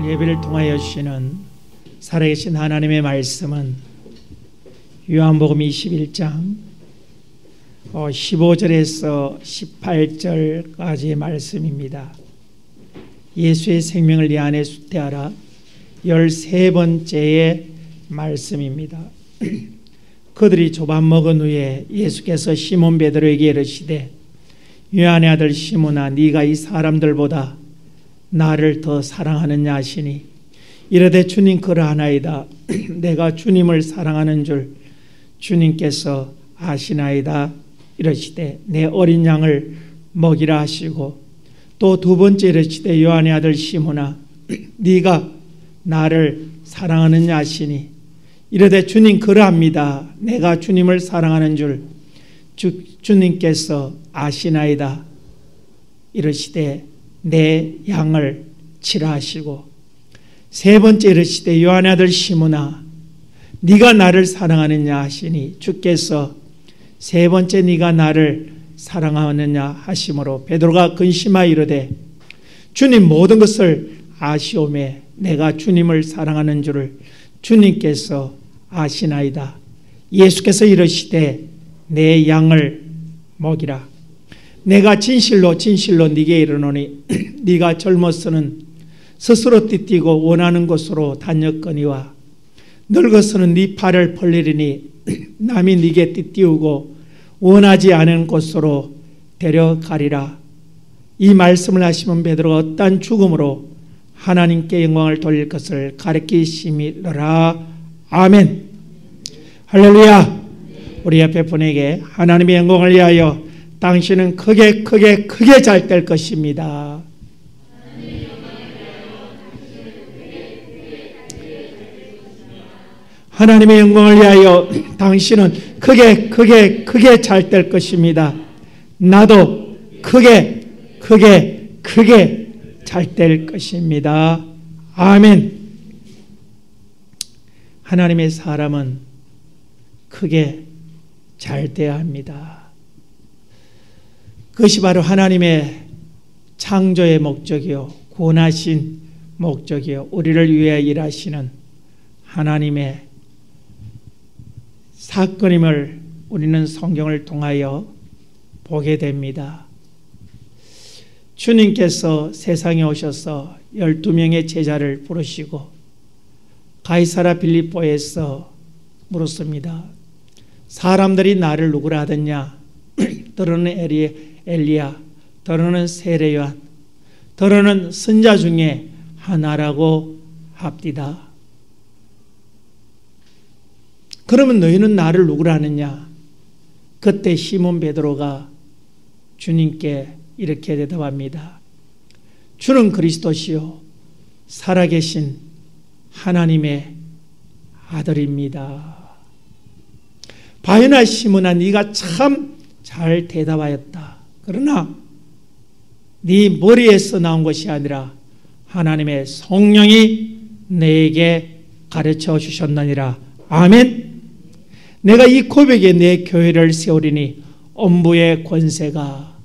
예배를 통하여 주시는 살아계신 하나님의 말씀은 요한복음 21장 15절에서 18절까지의 말씀입니다. 예수의 생명을 네 안에 수태하라 13번째의 말씀입니다. 그들이 조밥 먹은 후에 예수께서 시몬 베드로에게 이르시되 요한의 아들 시몬아 네가 이 사람들보다 나를 더 사랑하느냐 하시니 이르되 주님 그러하나이다. 내가 주님을 사랑하는 줄 주님께서 아시나이다. 이르시되 내 어린 양을 먹이라 하시고 또 두 번째 이르시되 요한의 아들 시몬아 네가 나를 사랑하느냐 하시니 이르되 주님 그러합니다. 내가 주님을 사랑하는 줄 주님께서 아시나이다. 이르시되 내 양을 치라 하시고 세 번째 이르시되 요한의 아들 시몬아 네가 나를 사랑하느냐 하시니 주께서 세 번째 네가 나를 사랑하느냐 하심으로 베드로가 근심하여 이르되 주님 모든 것을 아시오매 내가 주님을 사랑하는 줄을 주님께서 아시나이다. 예수께서 이르시되 내 양을 먹이라. 내가 진실로 진실로 네게 이르노니 네가 젊어서는 스스로 띠뛰고 원하는 곳으로 다녔거니와 늙어서는 네 팔을 벌리리니 남이 네게 띠띠우고 원하지 않은 곳으로 데려가리라. 이 말씀을 하시면 베드로가 어떠한 죽음으로 하나님께 영광을 돌릴 것을 가르치심이라. 아멘. 할렐루야. 우리 옆에 분에게 하나님의 영광을 위하여 당신은 크게 잘 될 것입니다. 하나님의 영광을 위하여 당신은 크게 잘 될 것입니다. 나도 크게 잘 될 것입니다. 아멘. 하나님의 사람은 크게 잘 돼야 합니다. 그것이 바로 하나님의 창조의 목적이요 구원하신 목적이요 우리를 위해 일하시는 하나님의 사건임을 우리는 성경을 통하여 보게 됩니다. 주님께서 세상에 오셔서 12명의 제자를 부르시고 가이사라 빌립보에서 물었습니다. 사람들이 나를 누구라 하더냐? 더러는 엘리야, 더러는 세례 요한, 더러는 선자 중에 하나라고 합디다. 그러면 너희는 나를 누구라 하느냐? 그때 시몬 베드로가 주님께 이렇게 대답합니다. 주는 그리스도시요 살아계신 하나님의 아들입니다. 바요나 시몬아 네가 참 잘 대답하였다. 그러나 네 머리에서 나온 것이 아니라 하나님의 성령이 내게 가르쳐 주셨느니라. 아멘. 내가 이 고백에 내 교회를 세우리니 엄부의 권세가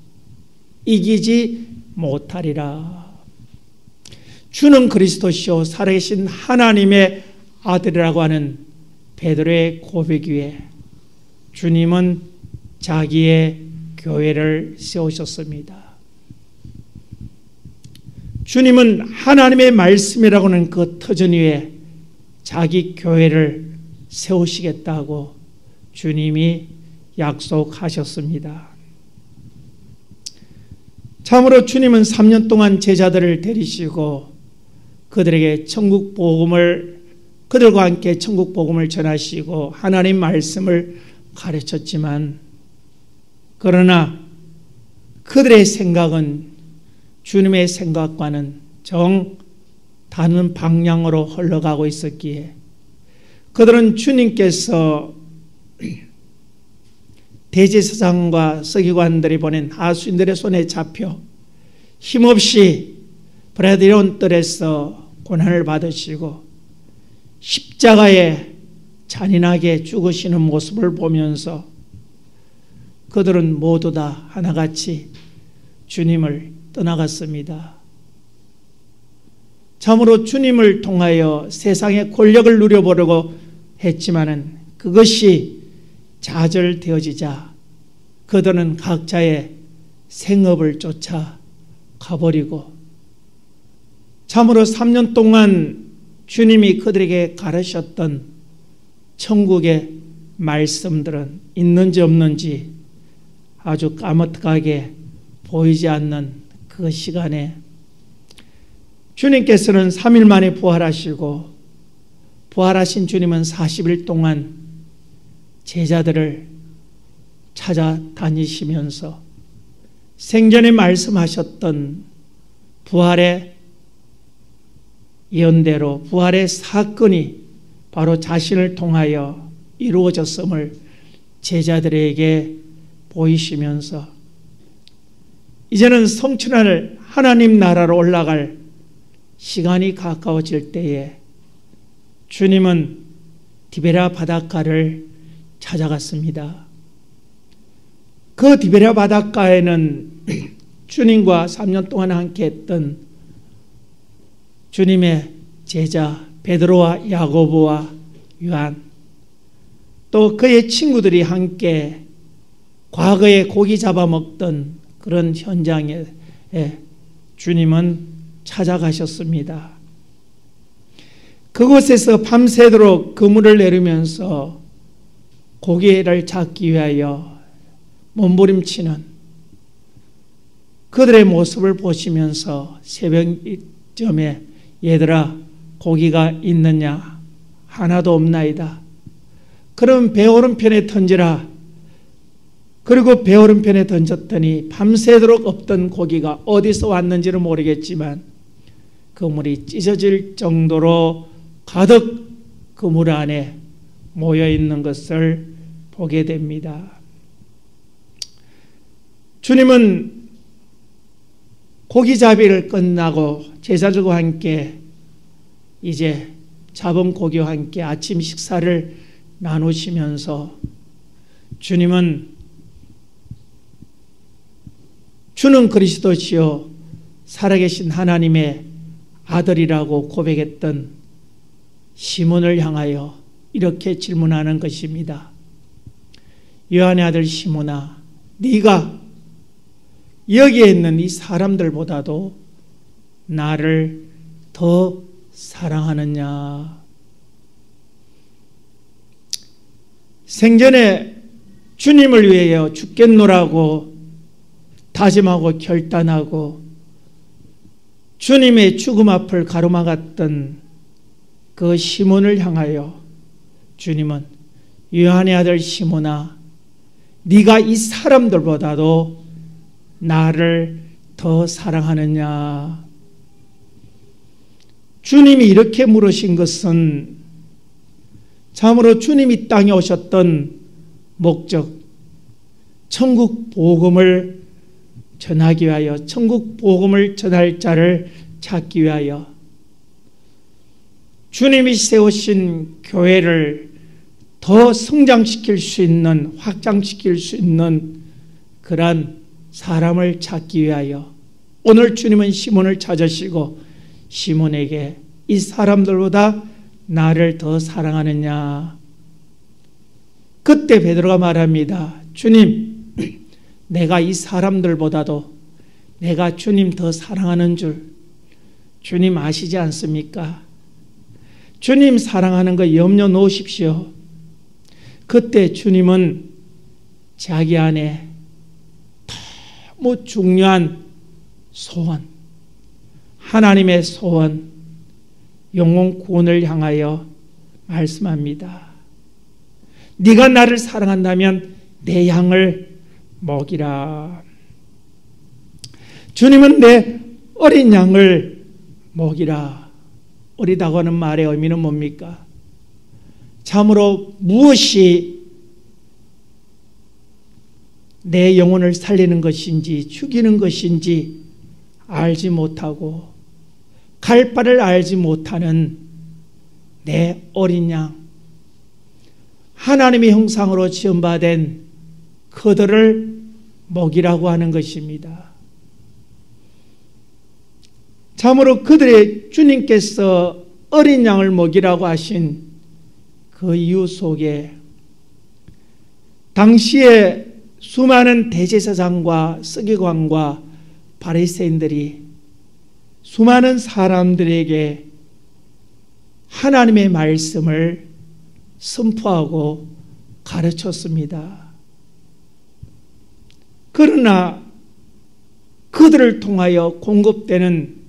이기지 못하리라. 주는 그리스도시요 살아계신 하나님의 아들이라고 하는 베드로의 고백 위에 주님은 자기의 교회를 세우셨습니다. 주님은 하나님의 말씀이라고 하는 그 터전 위에 자기 교회를 세우시겠다고 주님이 약속하셨습니다. 참으로 주님은 3년 동안 제자들을 데리시고 그들에게 천국 복음을 그들과 함께 천국 복음을 전하시고 하나님 말씀을 가르쳤지만 그러나 그들의 생각은 주님의 생각과는 정 다른 방향으로 흘러가고 있었기에 그들은 주님께서 대제사장과 서기관들이 보낸 하수인들의 손에 잡혀 힘없이 브라디온 뜰에서 고난을 받으시고 십자가에 잔인하게 죽으시는 모습을 보면서 그들은 모두 다 하나같이 주님을 떠나갔습니다. 참으로 주님을 통하여 세상의 권력을 누려보려고 했지만은 그것이 좌절되어지자 그들은 각자의 생업을 쫓아 가버리고, 참으로 3년 동안 주님이 그들에게 가르쳤던 천국의 말씀들은 있는지 없는지 아주 까마득하게 보이지 않는 그 시간에 주님께서는 3일 만에 부활하시고, 부활하신 주님은 40일 동안 제자들을 찾아다니시면서 생전에 말씀하셨던 부활의 예언대로 부활의 사건이 바로 자신을 통하여 이루어졌음을 제자들에게 보이시면서 이제는 성천할 하나님 나라로 올라갈 시간이 가까워질 때에 주님은 디베랴 바닷가를 찾아갔습니다. 그 디베랴 바닷가에는 주님과 3년 동안 함께 했던 주님의 제자 베드로와 야고보와 요한, 또 그의 친구들이 함께 과거에 고기 잡아먹던 그런 현장에 주님은 찾아가셨습니다. 그곳에서 밤새도록 그물을 내리면서 고기를 잡기 위하여 몸부림치는 그들의 모습을 보시면서 새벽쯤에 얘들아 고기가 있느냐? 하나도 없나이다. 그럼 배 오른편에 던지라. 그리고 배 오른편에 던졌더니 밤새도록 없던 고기가 어디서 왔는지는 모르겠지만 그물이 찢어질 정도로 가득 그물 안에 모여 있는 것을 보게 됩니다. 주님은 고기잡이를 끝나고 제자들과 함께 이제 잡은 고기와 함께 아침 식사를 나누시면서 주님은 주는 그리스도시요 살아계신 하나님의 아들이라고 고백했던 시몬을 향하여 이렇게 질문하는 것입니다. 요한의 아들 시몬아, 네가 여기에 있는 이 사람들보다도 나를 더 사랑하느냐? 생전에 주님을 위하여 죽겠노라고 다짐하고 결단하고 주님의 죽음 앞을 가로막았던 그 시몬을 향하여 주님은 요한의 아들 시몬아, 네가 이 사람들보다도 나를 더 사랑하느냐? 주님이 이렇게 물으신 것은 참으로 주님이 땅에 오셨던 목적, 천국 복음을 전하기 위하여, 천국 복음을 전할 자를 찾기 위하여 주님이 세우신 교회를 더 성장시킬 수 있는, 확장시킬 수 있는 그러한 사람을 찾기 위하여 오늘 주님은 시몬을 찾으시고 시몬에게 이 사람들보다 나를 더 사랑하느냐? 그때 베드로가 말합니다. 주님, 내가 이 사람들보다도 내가 주님 더 사랑하는 줄 주님 아시지 않습니까? 주님 사랑하는 거 염려 놓으십시오. 그때 주님은 자기 안에 너무 중요한 소원, 하나님의 소원, 영혼 구원을 향하여 말씀합니다. 네가 나를 사랑한다면 내 양을 먹이라. 주님은 내 어린 양을 먹이라. 어리다고 하는 말의 의미는 뭡니까? 참으로 무엇이 내 영혼을 살리는 것인지 죽이는 것인지 알지 못하고 갈 바를 알지 못하는 내 어린 양, 하나님의 형상으로 지음받은 그들을 먹이라고 하는 것입니다. 참으로 그들의 주님께서 어린 양을 먹이라고 하신 그 이유 속에 당시에 수많은 대제사장과 서기관과 바리새인들이 수많은 사람들에게 하나님의 말씀을 선포하고 가르쳤습니다. 그러나 그들을 통하여 공급되는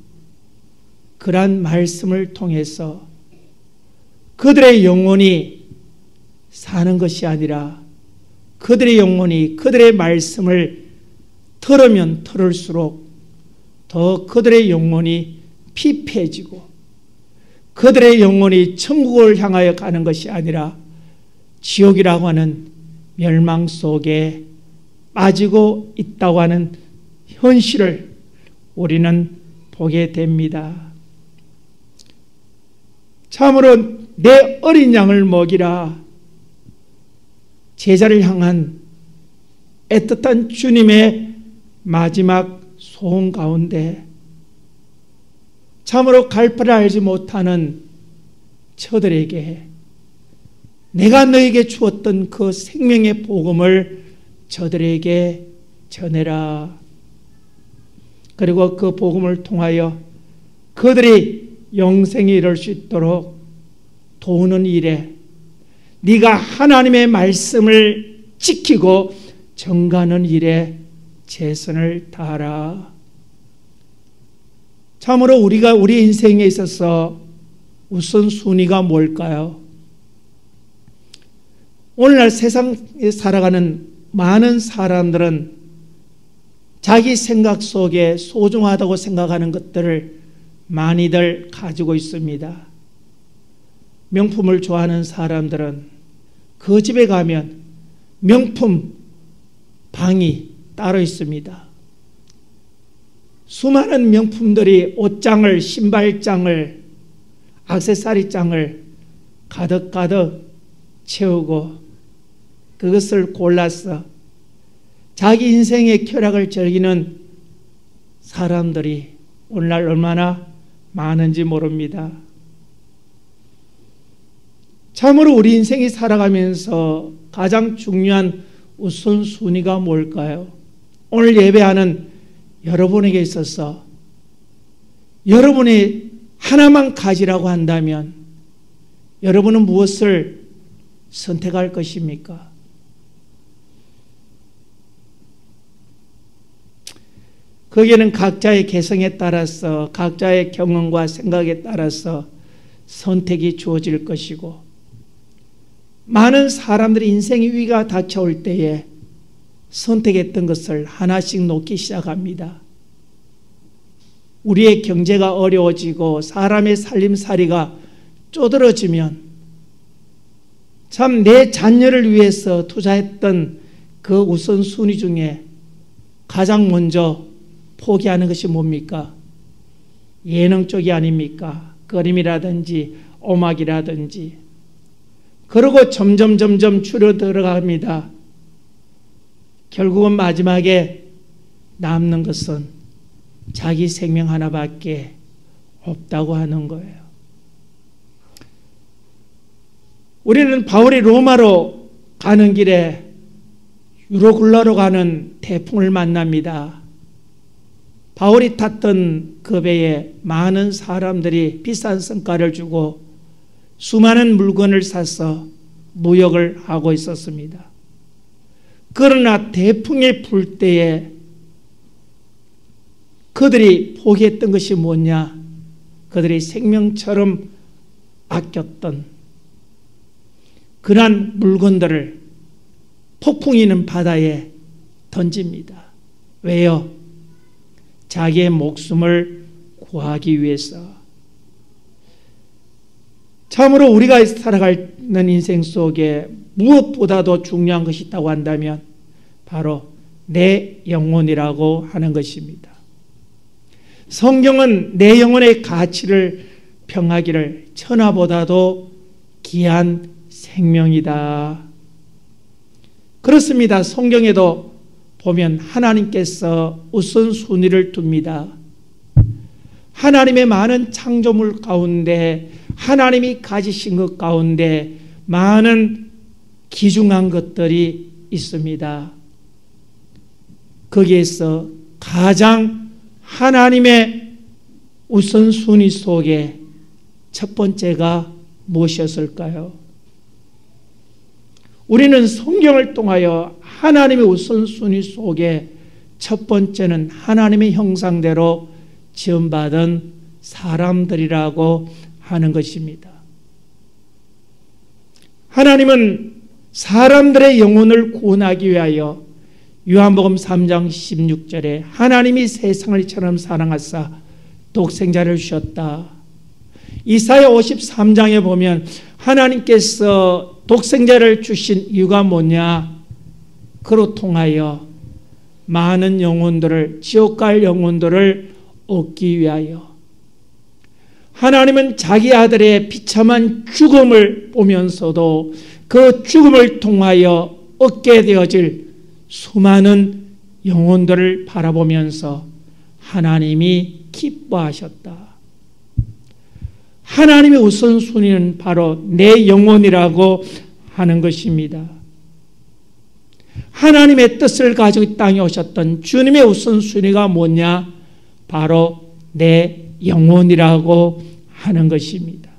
그러한 말씀을 통해서 그들의 영혼이 사는 것이 아니라 그들의 영혼이 그들의 말씀을 들으면 들을수록 더 그들의 영혼이 피폐해지고 그들의 영혼이 천국을 향하여 가는 것이 아니라 지옥이라고 하는 멸망 속에 빠지고 있다고 하는 현실을 우리는 보게 됩니다. 참으로 내 어린 양을 먹이라, 제자를 향한 애틋한 주님의 마지막 소원 가운데 참으로 갈바를 알지 못하는 저들에게 내가 너에게 주었던 그 생명의 복음을 저들에게 전해라. 그리고 그 복음을 통하여 그들이 영생에 이를 수 있도록 도우는 일에 네가 하나님의 말씀을 지키고 전가하는 일에 최선을 다하라. 참으로 우리가 우리 인생에 있어서 우선순위가 뭘까요? 오늘날 세상에 살아가는 많은 사람들은 자기 생각 속에 소중하다고 생각하는 것들을 많이들 가지고 있습니다. 명품을 좋아하는 사람들은 그 집에 가면 명품 방이 따로 있습니다. 수많은 명품들이 옷장을, 신발장을, 액세서리장을 가득가득 채우고 그것을 골라서 자기 인생의 쾌락을 즐기는 사람들이 오늘날 얼마나 많은지 모릅니다. 참으로 우리 인생이 살아가면서 가장 중요한 우선순위가 뭘까요? 오늘 예배하는 여러분에게 있어서 여러분이 하나만 가지라고 한다면 여러분은 무엇을 선택할 것입니까? 거기에는 각자의 개성에 따라서 각자의 경험과 생각에 따라서 선택이 주어질 것이고 많은 사람들이 인생의 위기가 닥쳐올 때에 선택했던 것을 하나씩 놓기 시작합니다. 우리의 경제가 어려워지고 사람의 살림살이가 쪼들어지면 참 내 자녀를 위해서 투자했던 그 우선순위 중에 가장 먼저 포기하는 것이 뭡니까? 예능 쪽이 아닙니까? 그림이라든지 음악이라든지. 그러고 점점 줄어들어갑니다. 결국은 마지막에 남는 것은 자기 생명 하나밖에 없다고 하는 거예요. 우리는 바울이 로마로 가는 길에 유로굴라로 가는 태풍을 만납니다. 바울이 탔던 그 배에 많은 사람들이 비싼 성가를 주고 수많은 물건을 사서 무역을 하고 있었습니다. 그러나 태풍이 불 때에 그들이 포기했던 것이 뭐냐? 그들이 생명처럼 아꼈던 그러한 물건들을 폭풍이 있는 바다에 던집니다. 왜요? 자기의 목숨을 구하기 위해서. 참으로 우리가 살아가는 인생 속에 무엇보다도 중요한 것이 있다고 한다면 바로 내 영혼이라고 하는 것입니다. 성경은 내 영혼의 가치를 평하기를 천하보다도 귀한 생명이다. 그렇습니다. 성경에도 보면 하나님께서 우선순위를 둡니다. 하나님의 많은 창조물 가운데 하나님이 가지신 것 가운데 많은 귀중한 것들이 있습니다. 거기에서 가장 하나님의 우선순위 속에 첫 번째가 무엇이었을까요? 우리는 성경을 통하여 하나님의 우선순위 속에 첫 번째는 하나님의 형상대로 지음받은 사람들이라고 하는 것입니다. 하나님은 사람들의 영혼을 구원하기 위하여 요한복음 3장 16절에 하나님이 세상을 이처럼 사랑하사 독생자를 주셨다. 이사야 53장에 보면 하나님께서 독생자를 주신 이유가 뭐냐? 그로 통하여 많은 영혼들을, 지옥 갈 영혼들을 얻기 위하여. 하나님은 자기 아들의 비참한 죽음을 보면서도 그 죽음을 통하여 얻게 되어질 수많은 영혼들을 바라보면서 하나님이 기뻐하셨다. 하나님의 우선순위는 바로 내 영혼이라고 하는 것입니다. 하나님의 뜻을 가지고 이 땅에 오셨던 주님의 우선순위가 뭐냐? 바로 내 영혼이라고 하는 것입니다.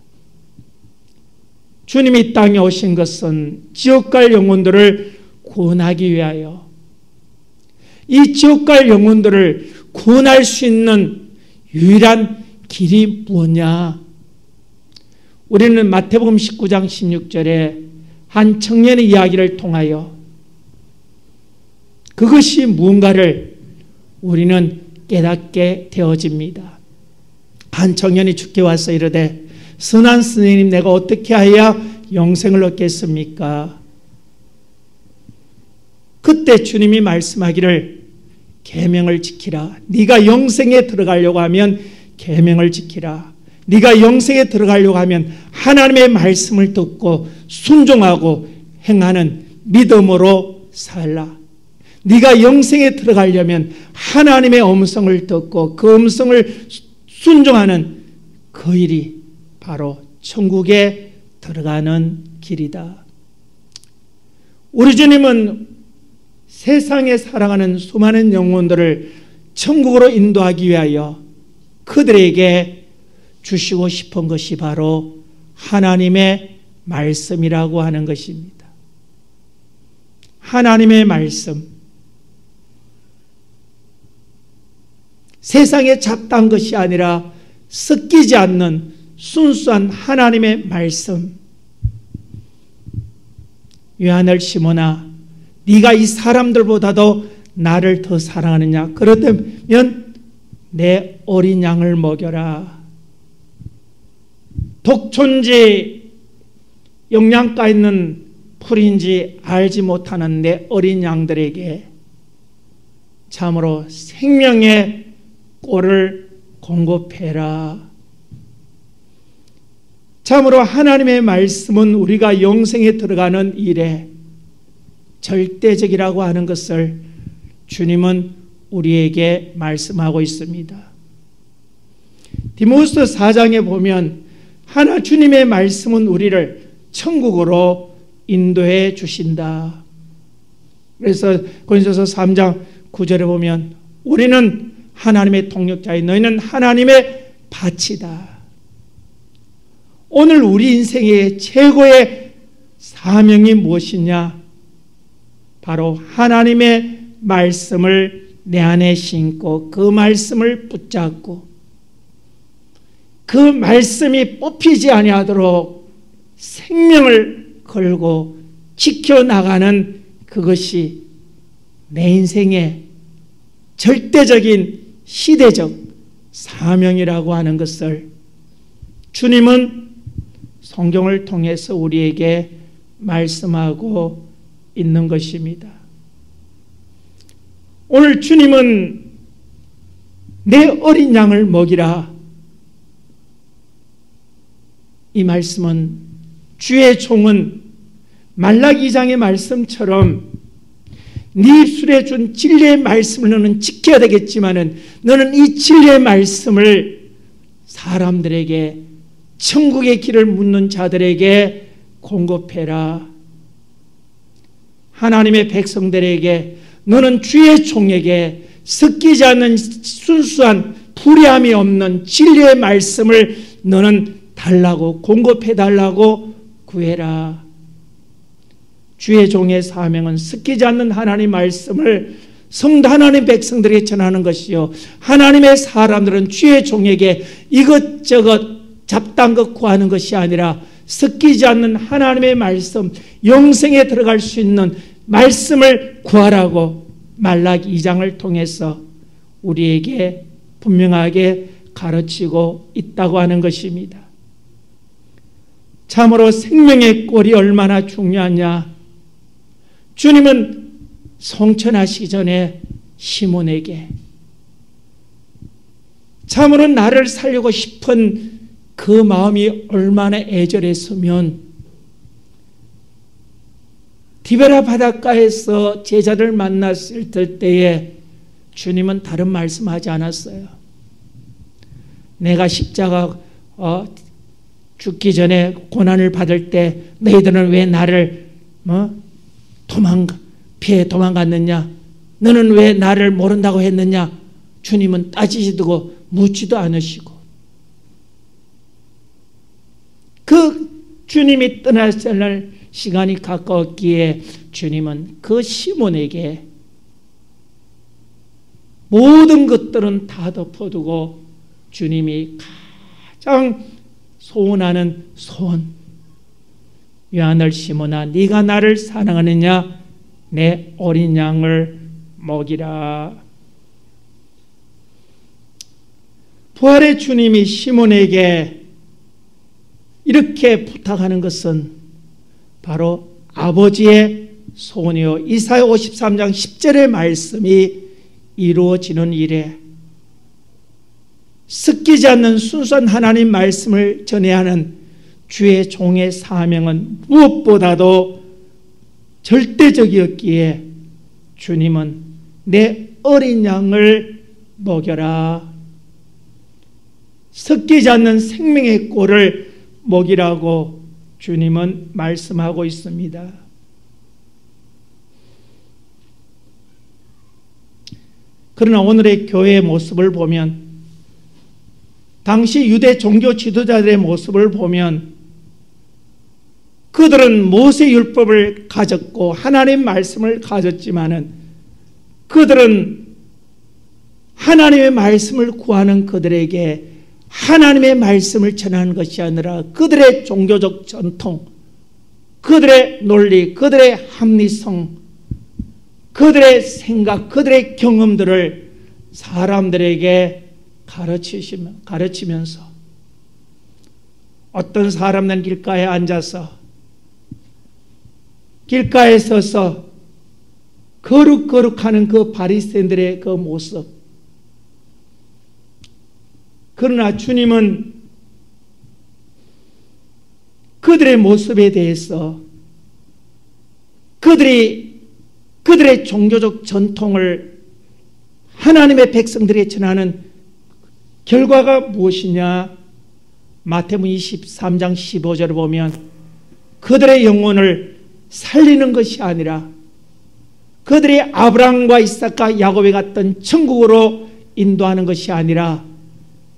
주님이 이 땅에 오신 것은 지옥 갈 영혼들을 구원하기 위하여, 이 지옥 갈 영혼들을 구원할 수 있는 유일한 길이 뭐냐? 우리는 마태복음 19장 16절에 한 청년의 이야기를 통하여 그것이 무언가를 우리는 깨닫게 되어집니다. 한 청년이 주께 와서 이르되 선한 선생님, 내가 어떻게 하여야 영생을 얻겠습니까? 그때 주님이 말씀하기를 계명을 지키라. 네가 영생에 들어가려고 하면 계명을 지키라. 네가 영생에 들어가려고 하면 하나님의 말씀을 듣고 순종하고 행하는 믿음으로 살라. 네가 영생에 들어가려면 하나님의 음성을 듣고 그 음성을 순종하는 그 일이 바로 천국에 들어가는 길이다. 우리 주님은 세상에 살아가는 수많은 영혼들을 천국으로 인도하기 위하여 그들에게 주시고 싶은 것이 바로 하나님의 말씀이라고 하는 것입니다. 하나님의 말씀. 세상에 잡다한 것이 아니라 섞이지 않는 순수한 하나님의 말씀. 요한을 시모나, 네가 이 사람들보다도 나를 더 사랑하느냐? 그렇다면 내 어린 양을 먹여라. 독초인지 영양가 있는 풀인지 알지 못하는 내 어린 양들에게 참으로 생명의 꼴을 공급해라. 참으로 하나님의 말씀은 우리가 영생에 들어가는 일에 절대적이라고 하는 것을 주님은 우리에게 말씀하고 있습니다. 디모스 4장에 보면 주님의 말씀은 우리를 천국으로 인도해 주신다. 그래서 고린도서 3장 9절에 보면 우리는 하나님의 동력자이, 너희는 하나님의 밭이다. 오늘 우리 인생의 최고의 사명이 무엇이냐? 바로 하나님의 말씀을 내 안에 심고 그 말씀을 붙잡고 그 말씀이 뽑히지 아니하도록 생명을 걸고 지켜나가는 그것이 내 인생의 절대적인 시대적 사명이라고 하는 것을 주님은 성경을 통해서 우리에게 말씀하고 있는 것입니다. 오늘 주님은 내 어린 양을 먹이라. 이 말씀은 주의 종은 말라기 2장의 말씀처럼 네 입술에 준 진리의 말씀을 너는 지켜야 되겠지만은 너는 이 진리의 말씀을 사람들에게 천국의 길을 묻는 자들에게 공급해라. 하나님의 백성들에게 너는 주의 종에게 섞이지 않는 순수한 불의함이 없는 진리의 말씀을 너는 달라고 공급해달라고 구해라. 주의 종의 사명은 섞이지 않는 하나님 말씀을 성도 하나님 백성들에게 전하는 것이요, 하나님의 사람들은 주의 종에게 이것저것 잡다한 것 구하는 것이 아니라 섞이지 않는 하나님의 말씀, 영생에 들어갈 수 있는 말씀을 구하라고 말라기 2장을 통해서 우리에게 분명하게 가르치고 있다고 하는 것입니다. 참으로 생명의 꼴이 얼마나 중요하냐. 주님은 성천하시기 전에 시몬에게 참으로 나를 살리고 싶은 그 마음이 얼마나 애절했으면 디베라 바닷가에서 제자를 만났을 때에 주님은 다른 말씀하지 않았어요. 내가 십자가 죽기 전에 고난을 받을 때 너희들은 왜 나를 피해 도망갔느냐? 너는 왜 나를 모른다고 했느냐? 주님은 따지지도 묻지도 않으시고, 그 주님이 떠날 시간이 가까웠기에 주님은 그 시몬에게 모든 것들은 다 덮어두고 주님이 가장 소원하는 소원, 요한을 시몬아 네가 나를 사랑하느냐? 내 어린 양을 먹이라. 부활의 주님이 시몬에게 이렇게 부탁하는 것은 바로 아버지의 소원이요, 이사야 53장 10절의 말씀이 이루어지는 일에 섞이지 않는 순수한 하나님 말씀을 전해야 하는 주의 종의 사명은 무엇보다도 절대적이었기에 주님은 내 어린 양을 먹여라, 섞이지 않는 생명의 꼴을 먹이라고 주님은 말씀하고 있습니다. 그러나 오늘의 교회의 모습을 보면, 당시 유대 종교 지도자들의 모습을 보면 그들은 모세율법을 가졌고 하나님 말씀을 가졌지만은 그들은 하나님의 말씀을 구하는 그들에게 하나님의 말씀을 전하는 것이 아니라 그들의 종교적 전통, 그들의 논리, 그들의 합리성, 그들의 생각, 그들의 경험들을 사람들에게 가르치면서 어떤 사람은 길가에 앉아서 길가에 서서 거룩거룩하는 그 바리새인들의 그 모습, 그러나 주님은 그들의 모습에 대해서 그들의 종교적 전통을 하나님의 백성들에게 전하는 결과가 무엇이냐? 마태복음 23장 15절을 보면 그들의 영혼을 살리는 것이 아니라 그들이 아브라함과 이삭과 야곱에 갔던 천국으로 인도하는 것이 아니라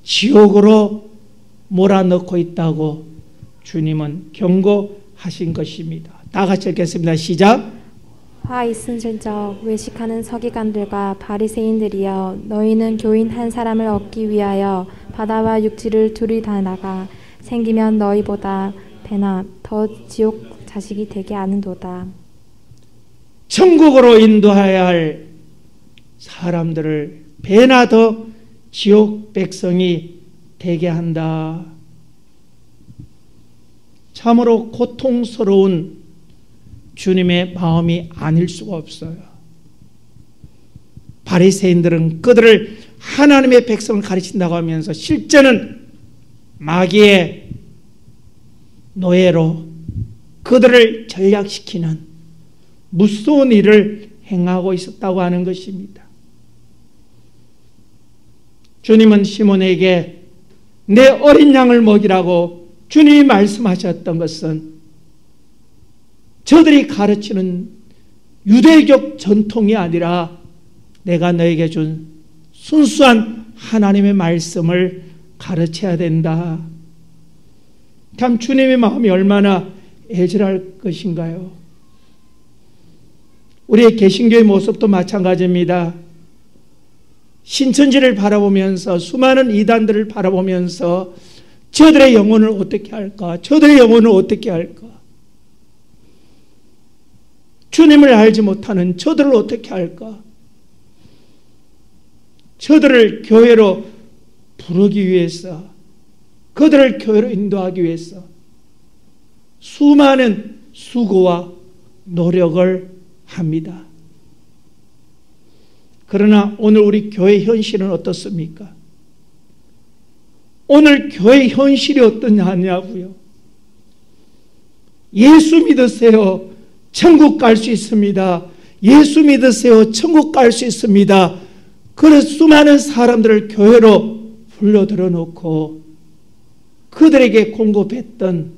지옥으로 몰아넣고 있다고 주님은 경고하신 것입니다. 다 같이 읽겠습니다. 시작. 화 있은실적 외식하는 서기관들과 바리새인들이여, 너희는 교인 한 사람을 얻기 위하여 바다와 육지를 둘이 다 나가 생기면 너희보다 배나 더 지옥 자식이 되게 아는도다. 천국으로 인도해야 할 사람들을 배나 더 지옥 백성이 되게 한다. 참으로 고통스러운 주님의 마음이 아닐 수가 없어요. 바리새인들은 그들을 하나님의 백성을 가르친다고 하면서 실제는 마귀의 노예로 그들을 전략시키는 무서운 일을 행하고 있었다고 하는 것입니다. 주님은 시몬에게 내 어린 양을 먹이라고 주님이 말씀하셨던 것은 저들이 가르치는 유대교 전통이 아니라 내가 너에게 준 순수한 하나님의 말씀을 가르쳐야 된다. 참 주님의 마음이 얼마나 애절할 것인가요? 우리의 개신교의 모습도 마찬가지입니다. 신천지를 바라보면서 수많은 이단들을 바라보면서 저들의 영혼을 어떻게 할까? 저들의 영혼을 어떻게 할까? 주님을 알지 못하는 저들을 어떻게 할까? 저들을 교회로 부르기 위해서, 그들을 교회로 인도하기 위해서 수많은 수고와 노력을 합니다. 그러나 오늘 우리 교회 현실은 어떻습니까? 오늘 교회 현실이 어떠냐고요? 예수 믿으세요. 천국 갈 수 있습니다. 예수 믿으세요. 천국 갈 수 있습니다. 그래서 수많은 사람들을 교회로 불러들여 놓고 그들에게 공급했던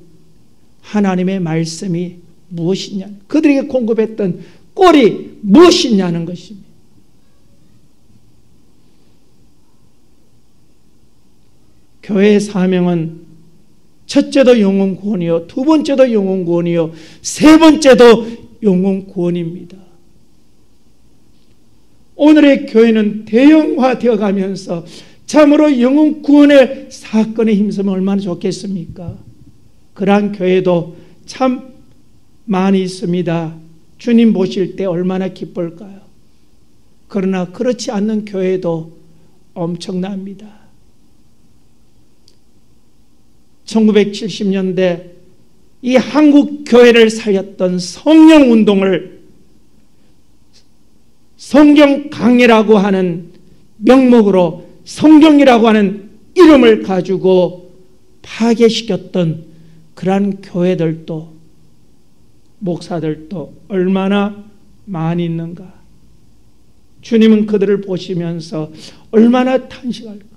하나님의 말씀이 무엇이냐, 그들에게 공급했던 꼴이 무엇이냐는 것입니다. 교회의 사명은 첫째도 영혼 구원이요, 두 번째도 영혼 구원이요, 세 번째도 영혼 구원입니다. 오늘의 교회는 대형화되어 가면서 참으로 영혼 구원의 사건에 힘쓰면 얼마나 좋겠습니까? 그러한 교회도 참 많이 있습니다. 주님 보실 때 얼마나 기쁠까요? 그러나 그렇지 않는 교회도 엄청납니다. 1970년대 이 한국 교회를 살렸던 성령운동을 성경 강해라고 하는 명목으로 성경이라고 하는 이름을 가지고 파괴시켰던 그러한 교회들도 목사들도 얼마나 많이 있는가. 주님은 그들을 보시면서 얼마나 탄식할까요?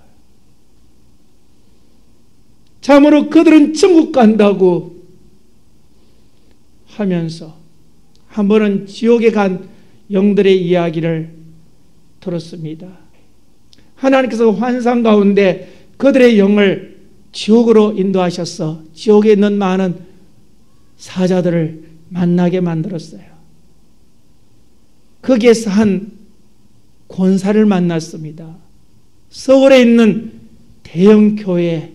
참으로 그들은 천국 간다고 하면서 한 번은 지옥에 간 영들의 이야기를 들었습니다. 하나님께서 환상 가운데 그들의 영을 지옥으로 인도하셔서 지옥에 있는 많은 사자들을 만나게 만들었어요. 거기에서 한 권사를 만났습니다. 서울에 있는 대형 교회,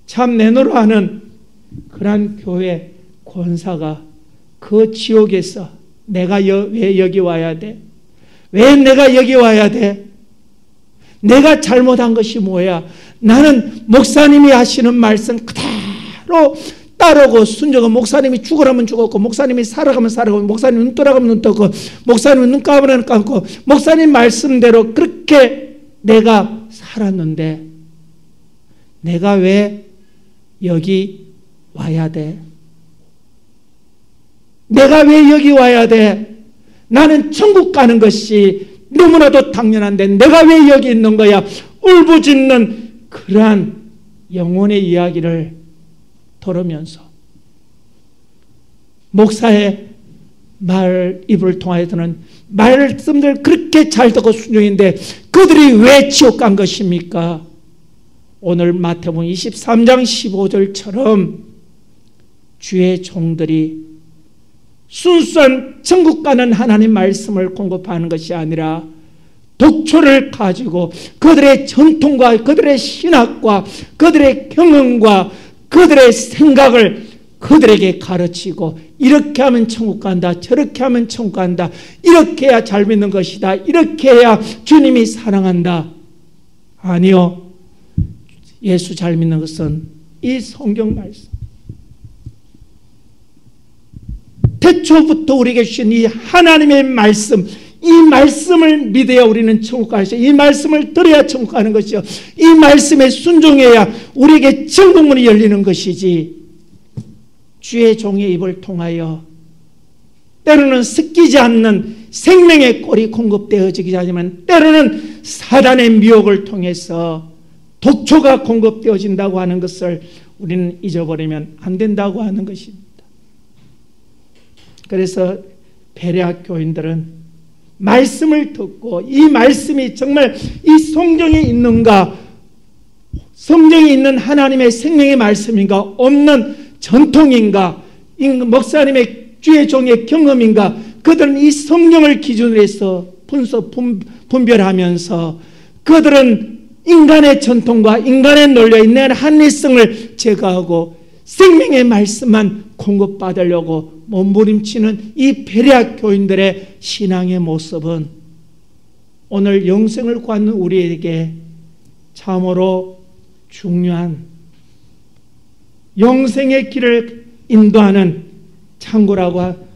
참 내노라하는 그러한 교회 권사가 그 지옥에서 내가 왜 여기 와야 돼? 왜 내가 여기 와야 돼? 내가 잘못한 것이 뭐야? 나는 목사님이 하시는 말씀 그대로 따르고 순종하고, 목사님이 죽으라면 죽었고, 목사님이 살아가면 살아가고, 목사님 눈 떠라가면 눈 떠고, 목사님 눈 감으라면 감고, 목사님 말씀대로 그렇게 내가 살았는데 내가 왜 여기 와야 돼? 내가 왜 여기 와야 돼? 나는 천국 가는 것이 너무나도 당연한데 내가 왜 여기 있는 거야? 울부짖는 그러한 영혼의 이야기를 들으면서 목사의 입을 통해서는 말씀들 그렇게 잘 듣고 순종인데 그들이 왜 지옥 간 것입니까? 오늘 마태복음 23장 15절처럼 주의 종들이 순수한 천국 가는 하나님 말씀을 공급하는 것이 아니라 독초를 가지고 그들의 전통과 그들의 신학과 그들의 경험과 그들의 생각을 그들에게 가르치고, 이렇게 하면 천국 간다, 저렇게 하면 천국 간다, 이렇게 해야 잘 믿는 것이다, 이렇게 해야 주님이 사랑한다. 아니요, 예수 잘 믿는 것은 이 성경 말씀, 태초부터 우리에게 주신 이 하나님의 말씀, 이 말씀을 믿어야 우리는 천국 갈 수 있어요. 이 말씀을 들어야 천국 가는 것이요, 이 말씀에 순종해야 우리에게 천국문이 열리는 것이지, 주의 종의 입을 통하여 때로는 섞이지 않는 생명의 꼴이 공급되어지기 하지만 때로는 사단의 미혹을 통해서 독초가 공급되어진다고 하는 것을 우리는 잊어버리면 안 된다고 하는 것입니다. 그래서 베레아 교인들은 말씀을 듣고 이 말씀이 정말 이 성경에 있는가, 성경에 있는 하나님의 생명의 말씀인가, 없는 전통인가, 목사님의 주의 종의 경험인가, 그들은 이 성경을 기준으로 해서 분별하면서 그들은 인간의 전통과 인간의 논리와 인간의 합리성을 제거하고 생명의 말씀만 공급받으려고 몸부림치는 이 베레아 교인들의 신앙의 모습은 오늘 영생을 구하는 우리에게 참으로 중요한 영생의 길을 인도하는 창구라고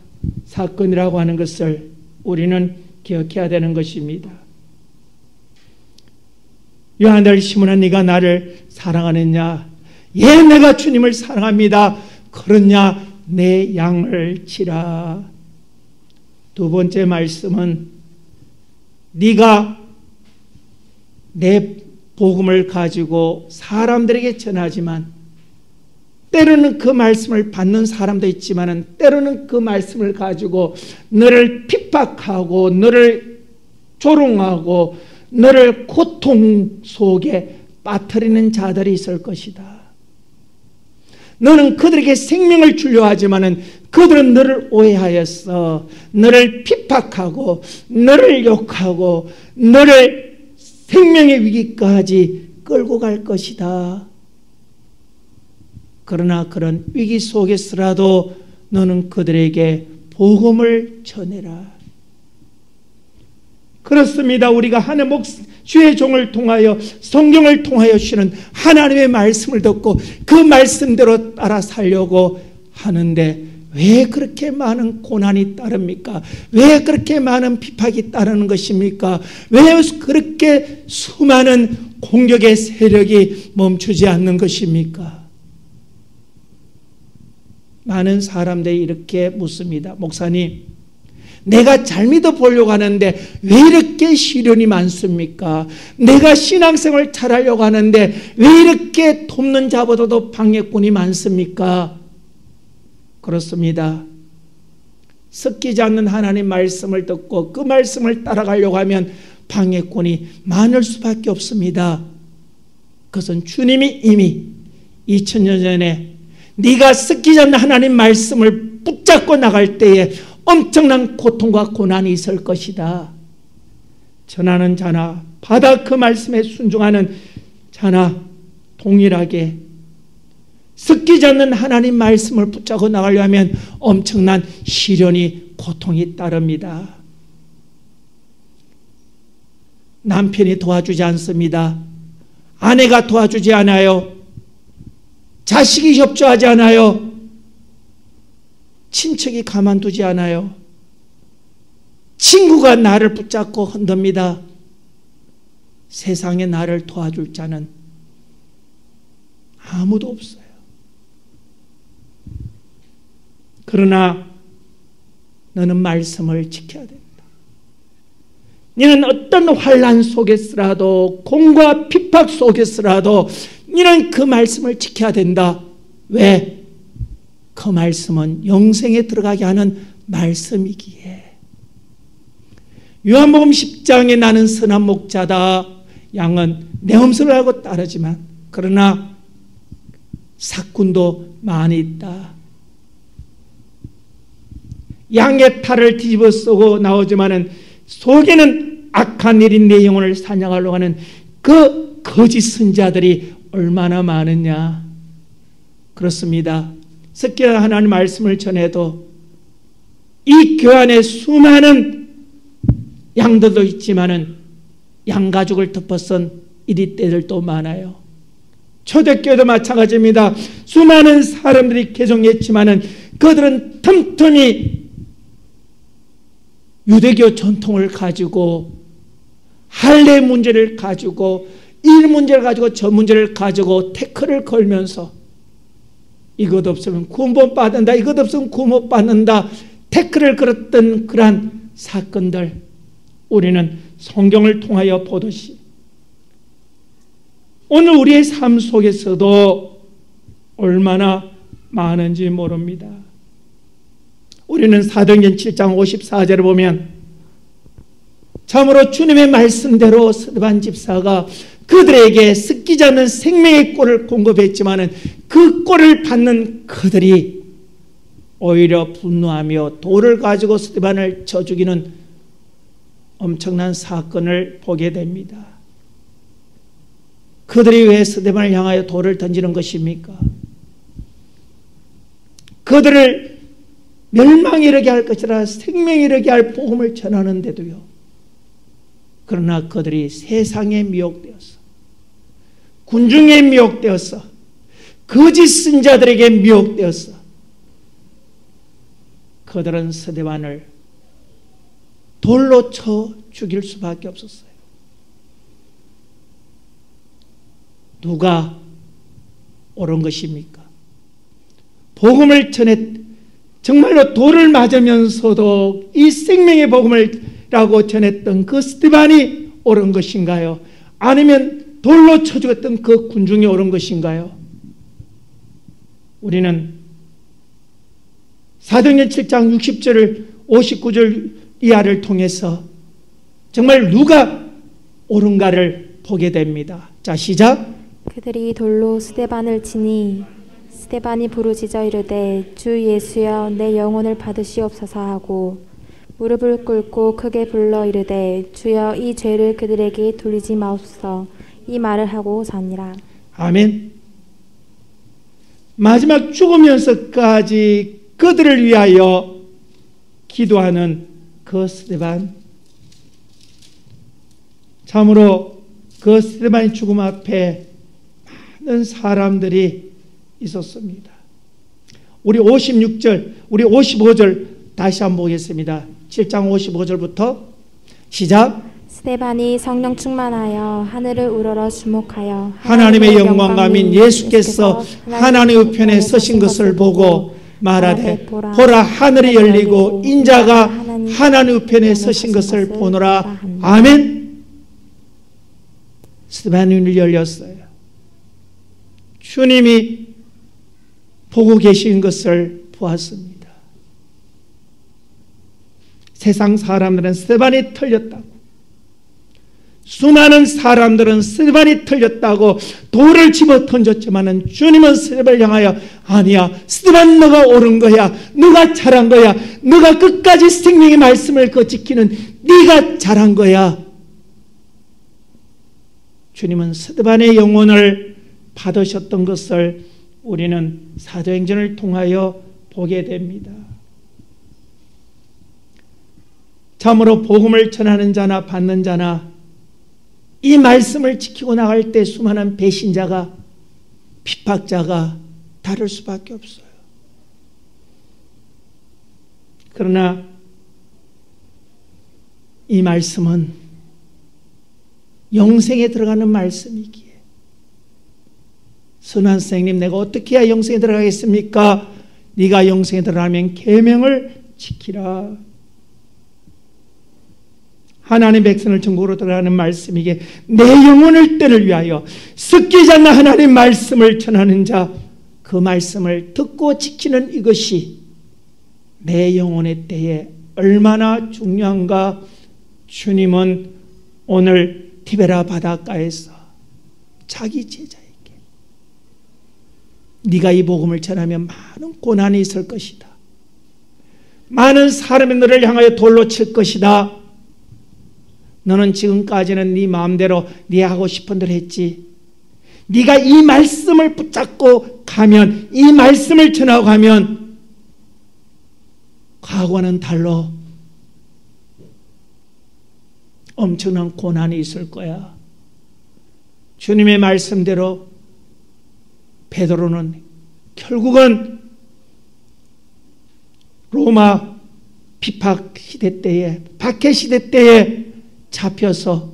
사건이라고 하는 것을 우리는 기억해야 되는 것입니다. 요한을 시몬아, 네가 나를 사랑하느냐? 예, 내가 주님을 사랑합니다. 그러냐? 내 양을 치라. 두 번째 말씀은 네가 내 복음을 가지고 사람들에게 전하지만 때로는 그 말씀을 받는 사람도 있지만 때로는 그 말씀을 가지고 너를 핍박하고 너를 조롱하고 너를 고통 속에 빠뜨리는 자들이 있을 것이다. 너는 그들에게 생명을 주려 하지만 그들은 너를 오해하였어. 너를 핍박하고 너를 욕하고 너를 생명의 위기까지 끌고 갈 것이다. 그러나 그런 위기 속에서라도 너는 그들에게 복음을 전해라. 그렇습니다. 우리가 하나님 주의 종을 통하여 성경을 통하여 주시는 하나님의 말씀을 듣고 그 말씀대로 따라 살려고 하는데 왜 그렇게 많은 고난이 따릅니까? 왜 그렇게 많은 핍박이 따르는 것입니까? 왜 그렇게 수많은 공격의 세력이 멈추지 않는 것입니까? 많은 사람들이 이렇게 묻습니다. 목사님, 내가 잘 믿어보려고 하는데 왜 이렇게 시련이 많습니까? 내가 신앙생활 잘하려고 하는데 왜 이렇게 돕는 자보다도 방해꾼이 많습니까? 그렇습니다. 섞이지 않는 하나님 말씀을 듣고 그 말씀을 따라가려고 하면 방해꾼이 많을 수밖에 없습니다. 그것은 주님이 이미 2000년 전에 네가 섞이지 않는 하나님 말씀을 붙잡고 나갈 때에 엄청난 고통과 고난이 있을 것이다. 전하는 자나 받아 그 말씀에 순종하는 자나 동일하게 섞이지 않는 하나님 말씀을 붙잡고 나가려면 엄청난 시련이 고통이 따릅니다. 남편이 도와주지 않습니다. 아내가 도와주지 않아요. 자식이 협조하지 않아요. 친척이 가만두지 않아요. 친구가 나를 붙잡고 흔듭니다. 세상에 나를 도와줄 자는 아무도 없어요. 그러나 너는 말씀을 지켜야 된다. 너는 어떤 환난 속에서라도 공과 핍박 속에서라도 너는 그 말씀을 지켜야 된다. 왜? 그 말씀은 영생에 들어가게 하는 말씀이기에. 요한복음 10장에 나는 선한 목자다. 양은 내 음성을 알고 따르지만 그러나 사꾼도 많이 있다. 양의 탈을 뒤집어 쓰고 나오지만은 속에는 악한 일인 내 영혼을 사냥하려고 하는 그 거짓 선자들이 얼마나 많으냐. 그렇습니다. 섞여 하나님 말씀을 전해도 이 교회 안에 수많은 양들도 있지만은 양가죽을 덮어쓴 이리떼들도 많아요. 초대교회도 마찬가지입니다. 수많은 사람들이 개종했지만은 그들은 틈틈이 유대교 전통을 가지고 할례 문제를 가지고 일 문제를 가지고 저 문제를 가지고 태클을 걸면서 이것 없으면 구원 못 받는다, 이것 없으면 구원 못 받는다 태클을 걸었던 그러한 사건들 우리는 성경을 통하여 보듯이 오늘 우리의 삶 속에서도 얼마나 많은지 모릅니다. 우리는 사도행전 7장 54절을 보면 참으로 주님의 말씀대로 스데반 집사가 그들에게 습기지 않는 생명의 꼴을 공급했지만 그 꼴을 받는 그들이 오히려 분노하며 돌을 가지고 스데반을 쳐 죽이는 엄청난 사건을 보게 됩니다. 그들이 왜 스데반을 향하여 돌을 던지는 것입니까? 그들을 멸망에 이르게 할 것이라 생명에 이르게 할 복음을 전하는데도요. 그러나 그들이 세상에 미혹되어서, 군중에 미혹되어서, 거짓 선자들에게 미혹되어서 그들은 스데반을 돌로 쳐 죽일 수밖에 없었어요. 누가 옳은 것입니까? 복음을 정말로 돌을 맞으면서도 이 생명의 복음을라고 전했던 그 스데반이 옳은 것인가요? 아니면 돌로 쳐 죽었던 그 군중이 옳은 것인가요? 우리는 사도행전 7장 60절 59절 이하를 통해서 정말 누가 옳은가를 보게 됩니다. 자, 시작. 그들이 돌로 스데반을 치니 스데반이 부르짖어 이르되 주 예수여 내 영혼을 받으시옵소서 하고 무릎을 꿇고 크게 불러 이르되 주여 이 죄를 그들에게 돌리지 마옵소서 이 말을 하고 자니라. 아멘. 마지막 죽으면서까지 그들을 위하여 기도하는 그 스데반, 참으로 그 스데반의 죽음 앞에 많은 사람들이 있었습니다. 우리 56절, 우리 55절 다시 한번 보겠습니다. 7장 55절부터 시작. 스데반이 성령 충만하여 하늘을 우러러 주목하여 하나님의 영광감인 예수께서 하나님 우편에 서신 것을 보고 말하되 보라 하늘이 열리고 인자가 하나님 우편에 서신 것을 보노라. 아멘. 스데반의 눈이 열렸어요. 주님이 보고 계신 것을 보았습니다. 세상 사람들은 스데반이 틀렸다고, 수많은 사람들은 스데반이 틀렸다고 돌을 집어 던졌지만 주님은 스데반을 향하여 아니야, 스데반 너가 옳은 거야, 너가 잘한 거야, 너가 끝까지 생명의 말씀을 지키는 네가 잘한 거야. 주님은 스데반의 영혼을 받으셨던 것을 우리는 사도행전을 통하여 보게 됩니다. 참으로 복음을 전하는 자나 받는 자나 이 말씀을 지키고 나갈 때 수많은 배신자가, 핍박자가 다를 수밖에 없어요. 그러나 이 말씀은 영생에 들어가는 말씀이기에 선한 선생님, 내가 어떻게 해야 영생에 들어가겠습니까? 네가 영생에 들어가면 계명을 지키라. 하나님 백성을 천국으로 들어가는 말씀이기에 내 영혼을 때를 위하여 섞이지 않는 하나님 말씀을 전하는 자, 그 말씀을 듣고 지키는 이것이 내 영혼의 때에 얼마나 중요한가. 주님은 오늘 티베라 바닷가에서 자기 제자에게 네가 이 복음을 전하면 많은 고난이 있을 것이다. 많은 사람이 너를 향하여 돌로 칠 것이다. 너는 지금까지는 네 마음대로 네 하고 싶은 대로 했지. 네가 이 말씀을 붙잡고 가면, 이 말씀을 전하고 가면 과거와는 달로 엄청난 고난이 있을 거야. 주님의 말씀대로 베드로는 결국은 로마 핍박 시대 때에, 박해 시대 때에 잡혀서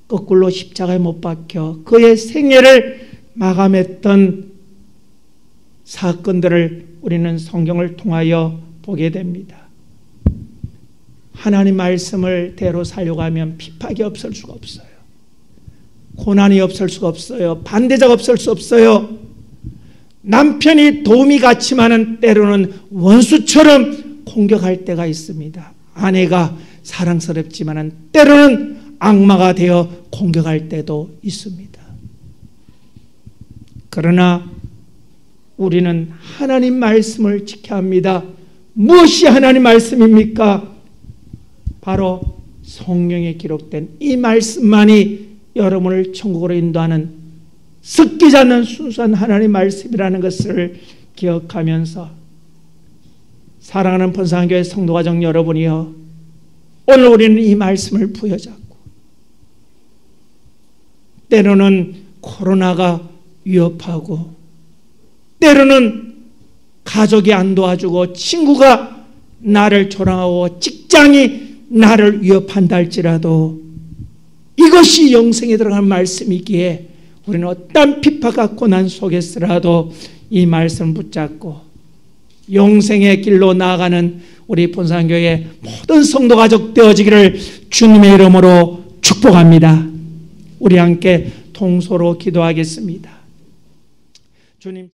거꾸로 십자가에 못 박혀 그의 생애를 마감했던 사건들을 우리는 성경을 통하여 보게 됩니다. 하나님 말씀을 대로 살려고 하면 핍박이 없을 수가 없어요. 고난이 없을 수가 없어요. 반대자가 없을 수 없어요. 남편이 도움이 같지만은 때로는 원수처럼 공격할 때가 있습니다. 아내가 사랑스럽지만은 때로는 악마가 되어 공격할 때도 있습니다. 그러나 우리는 하나님 말씀을 지켜야 합니다. 무엇이 하나님 말씀입니까? 바로 성경에 기록된 이 말씀만이 여러분을 천국으로 인도하는 섞이지 않는 순수한 하나님 말씀이라는 것을 기억하면서 사랑하는 본상교회 성도가정 여러분이여, 오늘 우리는 이 말씀을 부여잡고 때로는 코로나가 위협하고 때로는 가족이 안 도와주고 친구가 나를 조롱하고 직장이 나를 위협한다 할지라도 이것이 영생에 들어가는 말씀이기에 우리는 어떤 핍박과 고난 속에서라도 이 말씀을 붙잡고 영생의 길로 나아가는 우리 본산교회 모든 성도 가족 되어지기를 주님의 이름으로 축복합니다. 우리 함께 통소로 기도하겠습니다. 주님.